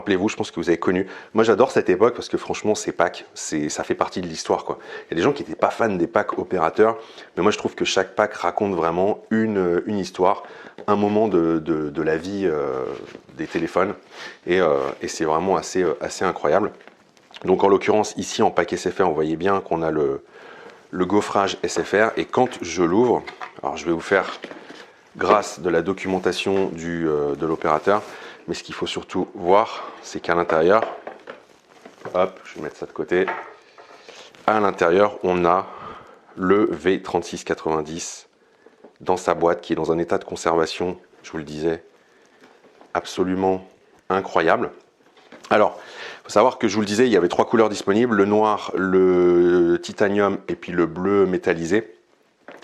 Rappelez-vous, je pense que vous avez connu. Moi, j'adore cette époque parce que franchement, ces packs, ça fait partie de l'histoire, quoi. Il y a des gens qui n'étaient pas fans des packs opérateurs, mais moi, je trouve que chaque pack raconte vraiment une histoire, un moment de la vie des téléphones, et c'est vraiment assez incroyable. Donc, en l'occurrence, ici, en pack SFR, vous voyez bien qu'on a le gaufrage SFR, et quand je l'ouvre, alors je vais vous faire grâce de la documentation de l'opérateur. Mais ce qu'il faut surtout voir, c'est qu'à l'intérieur, hop, je vais mettre ça de côté, à l'intérieur, on a le V3690 dans sa boîte qui est dans un état de conservation, je vous le disais, absolument incroyable. Alors, il faut savoir que je vous le disais, il y avait 3 couleurs disponibles, le noir, le titanium et puis le bleu métallisé.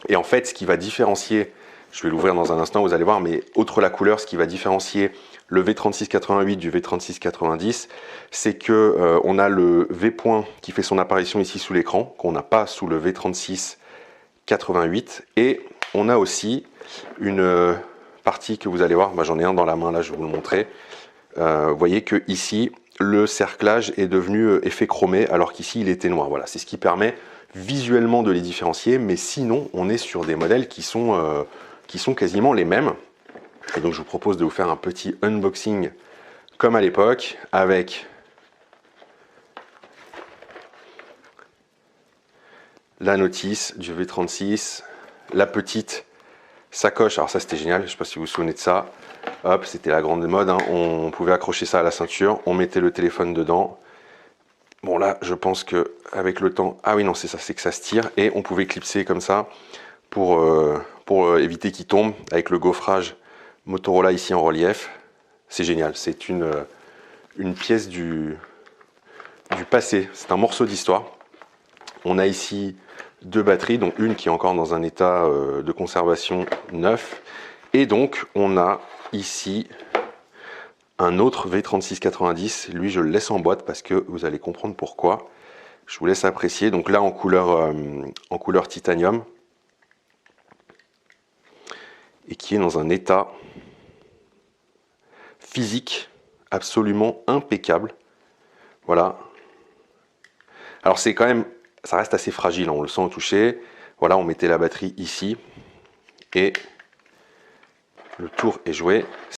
Et en fait, ce qui va différencier, je vais l'ouvrir dans un instant, vous allez voir, mais outre la couleur, ce qui va différencier le V3688 du V3690, c'est que on a le V point qui fait son apparition ici sous l'écran, qu'on n'a pas sous le V3688, et on a aussi une partie que vous allez voir, j'en ai un dans la main là, je vais vous le montrer. Vous voyez que ici, le cerclage est devenu effet chromé, alors qu'ici il était noir. Voilà, c'est ce qui permet visuellement de les différencier, mais sinon on est sur des modèles qui sont quasiment les mêmes. Et donc je vous propose de vous faire un petit unboxing comme à l'époque, avec la notice du V36, la petite sacoche. Alors ça c'était génial, je ne sais pas si vous vous souvenez de ça. Hop, c'était la grande mode, hein. On pouvait accrocher ça à la ceinture, on mettait le téléphone dedans. Bon là, je pense que avec le temps, ah oui non c'est ça, c'est que ça se tire, et on pouvait clipser comme ça pour éviter qu'il tombe, avec le gaufrage Motorola ici en relief. C'est génial, c'est une pièce du passé, c'est un morceau d'histoire. On a ici 2 batteries, donc une qui est encore dans un état de conservation neuf, et donc on a ici un autre V3690, lui je le laisse en boîte parce que vous allez comprendre pourquoi. Je vous laisse apprécier, donc là en couleur titanium, et qui est dans un état physique absolument impeccable. Voilà. Alors c'est quand même, ça reste assez fragile, hein, on le sent au toucher. Voilà, on mettait la batterie ici, et le tour est joué.